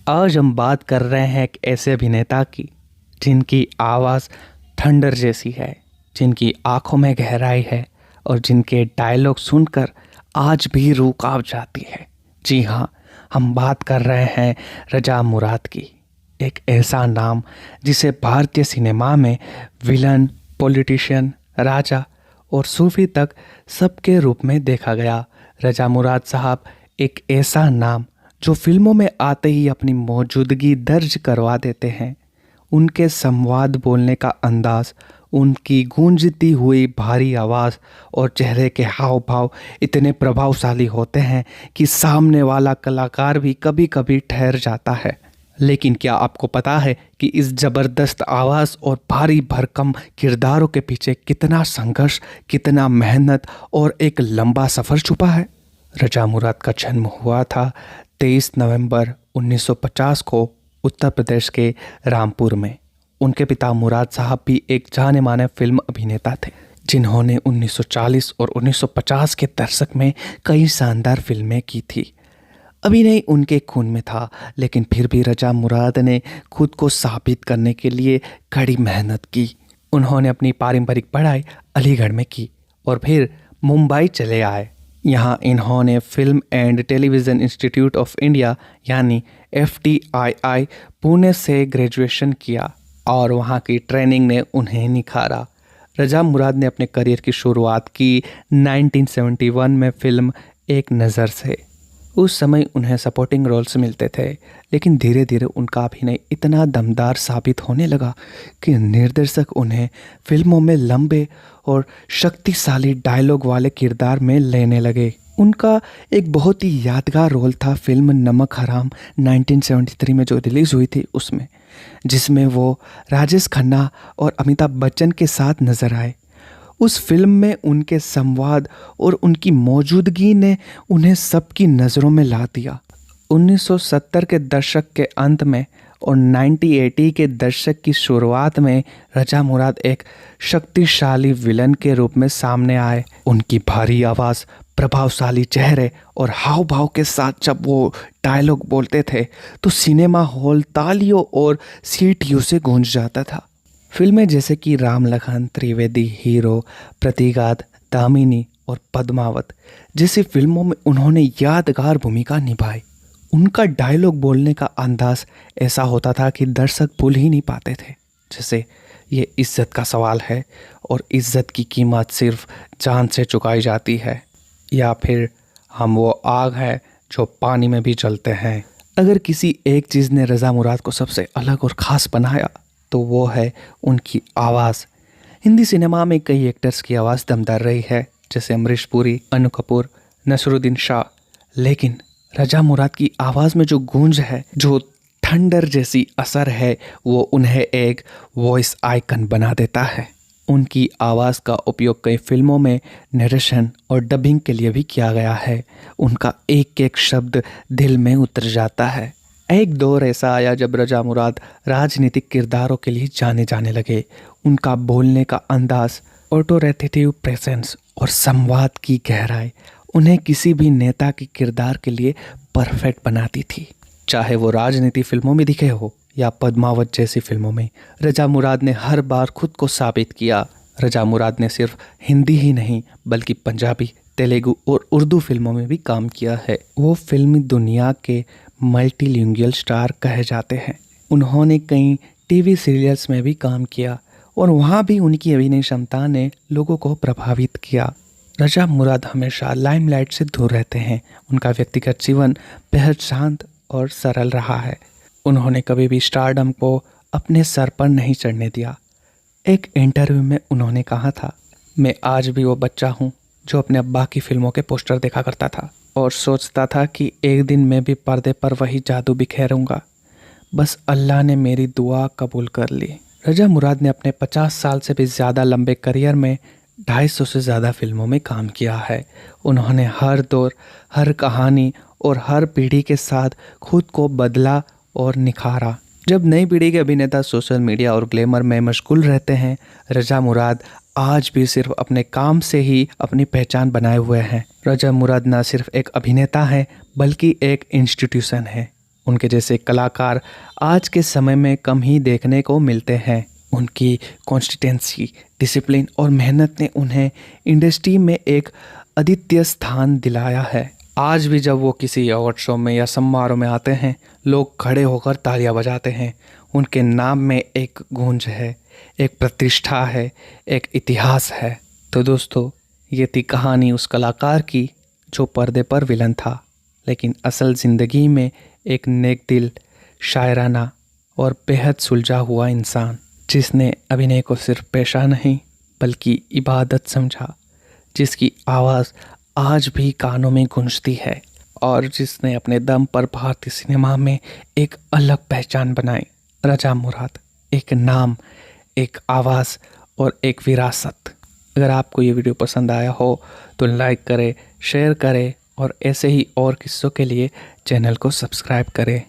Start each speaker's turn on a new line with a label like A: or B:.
A: आज हम बात कर रहे हैं एक ऐसे अभिनेता की जिनकी आवाज़ थंडर जैसी है, जिनकी आंखों में गहराई है और जिनके डायलॉग सुनकर आज भी रूह कांप जाती है। जी हाँ, हम बात कर रहे हैं रजा मुराद की। एक ऐसा नाम जिसे भारतीय सिनेमा में विलन, पॉलिटिशियन, राजा और सूफी तक सबके रूप में देखा गया। रजा मुराद साहब एक ऐसा नाम जो फिल्मों में आते ही अपनी मौजूदगी दर्ज करवा देते हैं। उनके संवाद बोलने का अंदाज, उनकी गूंजती हुई भारी आवाज़ और चेहरे के हाव भाव इतने प्रभावशाली होते हैं कि सामने वाला कलाकार भी कभी कभी ठहर जाता है। लेकिन क्या आपको पता है कि इस ज़बरदस्त आवाज़ और भारी भरकम किरदारों के पीछे कितना संघर्ष, कितना मेहनत और एक लंबा सफ़र छुपा है? रजा मुराद का जन्म हुआ था 23 नवंबर 1950 को उत्तर प्रदेश के रामपुर में। उनके पिता मुराद साहब भी एक जाने माने फिल्म अभिनेता थे, जिन्होंने 1940 और 1950 के दशक में कई शानदार फिल्में की थी। अभिनय उनके खून में था, लेकिन फिर भी रजा मुराद ने खुद को साबित करने के लिए कड़ी मेहनत की। उन्होंने अपनी पारंपरिक पढ़ाई अलीगढ़ में की और फिर मुंबई चले आए। यहाँ इन्होंने film and television institute of India यानी FTII पुणे से ग्रेजुएशन किया और वहाँ की ट्रेनिंग ने उन्हें निखारा। रजा मुराद ने अपने करियर की शुरुआत की 1971 में फिल्म एक नज़र से। उस समय उन्हें सपोर्टिंग रोल्स मिलते थे, लेकिन धीरे धीरे उनका अभिनय इतना दमदार साबित होने लगा कि निर्देशक उन्हें फिल्मों में लंबे और शक्तिशाली डायलॉग वाले किरदार में लेने लगे। उनका एक बहुत ही यादगार रोल था फिल्म नमक हराम 1973 में जो रिलीज़ हुई थी उसमें, जिसमें वो राजेश खन्ना और अमिताभ बच्चन के साथ नजर आए। उस फिल्म में उनके संवाद और उनकी मौजूदगी ने उन्हें सबकी नज़रों में ला दिया। 1970 के दशक के अंत में और 1980 के दशक की शुरुआत में रजा मुराद एक शक्तिशाली विलन के रूप में सामने आए। उनकी भारी आवाज़, प्रभावशाली चेहरे और हाव भाव के साथ जब वो डायलॉग बोलते थे तो सिनेमा हॉल तालियों और सीटियों से गूंज जाता था। फिल्में जैसे कि राम लखन, त्रिवेदी, हीरो, प्रतिघात, दामिनी और पद्मावत जैसी फिल्मों में उन्होंने यादगार भूमिका निभाई। उनका डायलॉग बोलने का अंदाज ऐसा होता था कि दर्शक भूल ही नहीं पाते थे, जैसे ये इज्जत का सवाल है और इज्जत की कीमत सिर्फ जान से चुकाई जाती है, या फिर हम वो आग है जो पानी में भी जलते हैं। अगर किसी एक चीज़ ने रजा मुराद को सबसे अलग और ख़ास बनाया तो वो है उनकी आवाज़। हिंदी सिनेमा में कई एक्टर्स की आवाज़ दमदार रही है, जैसे अमरीश पुरी, अनु कपूर, नसरुद्दीन शाह, लेकिन रजा मुराद की आवाज़ में जो गूंज है, जो थंडर जैसी असर है, वो उन्हें एक वॉइस आइकन बना देता है। उनकी आवाज़ का उपयोग कई फिल्मों में नरेशन और डबिंग के लिए भी किया गया है। उनका एक एक शब्द दिल में उतर जाता है। एक दौर ऐसा आया जब रजा मुराद राजनीतिक किरदारों के लिए जाने जाने लगे। उनका बोलने का अंदाज, ऑटोरिटेटिव प्रेजेंस और संवाद की गहराई उन्हें किसी भी नेता के किरदार के लिए परफेक्ट बनाती थी। चाहे वो राजनीति फिल्मों में दिखे हो या पद्मावत जैसी फिल्मों में, रजा मुराद ने हर बार खुद को साबित किया। रजा मुराद ने सिर्फ हिंदी ही नहीं बल्कि पंजाबी, तेलुगु और उर्दू फिल्मों में भी काम किया है। वो फिल्मी दुनिया के मल्टीलिंगुअल स्टार कहे जाते हैं। उन्होंने कई टीवी सीरियल्स में भी काम किया और वहाँ भी उनकी अभिनय क्षमता ने लोगों को प्रभावित किया। रजा मुराद हमेशा लाइमलाइट से दूर रहते हैं। उनका व्यक्तिगत जीवन बेहद शांत और सरल रहा है। उन्होंने कभी भी स्टारडम को अपने सर पर नहीं चढ़ने दिया। एक इंटरव्यू में उन्होंने कहा था, मैं आज भी वो बच्चा हूँ जो अपने अब्बा की फिल्मों के पोस्टर देखा करता था और सोचता था कि एक दिन मैं भी पर्दे पर वही जादू बिखेरूंगा। बस अल्लाह ने मेरी दुआ कबूल कर ली। रजा मुराद ने अपने 50 साल से भी ज़्यादा लंबे करियर में 250 से ज़्यादा फिल्मों में काम किया है। उन्होंने हर दौर, हर कहानी और हर पीढ़ी के साथ खुद को बदला और निखारा। जब नई पीढ़ी के अभिनेता सोशल मीडिया और ग्लैमर में मशगूल रहते हैं, रजा मुराद आज भी सिर्फ अपने काम से ही अपनी पहचान बनाए हुए हैं। रजा मुराद न सिर्फ एक अभिनेता है बल्कि एक इंस्टीट्यूशन है। उनके जैसे कलाकार आज के समय में कम ही देखने को मिलते हैं। उनकी कॉन्सिस्टेंसी, डिसिप्लिन और मेहनत ने उन्हें इंडस्ट्री में एक अद्वितीय स्थान दिलाया है। आज भी जब वो किसी अवार्ड शो में या समारोह में आते हैं, लोग खड़े होकर तालियां बजाते हैं। उनके नाम में एक गूंज है, एक प्रतिष्ठा है, एक इतिहास है। तो दोस्तों, ये थी कहानी उस कलाकार की जो पर्दे पर विलन था, लेकिन असल ज़िंदगी में एक नेक दिल, शायराना और बेहद सुलझा हुआ इंसान, जिसने अभिनय को सिर्फ पेशा नहीं बल्कि इबादत समझा, जिसकी आवाज़ आज भी कानों में गूंजती है और जिसने अपने दम पर भारतीय सिनेमा में एक अलग पहचान बनाई। रजा मुराद, एक नाम, एक आवाज़ और एक विरासत। अगर आपको ये वीडियो पसंद आया हो तो लाइक करें, शेयर करें और ऐसे ही और किस्सों के लिए चैनल को सब्सक्राइब करें।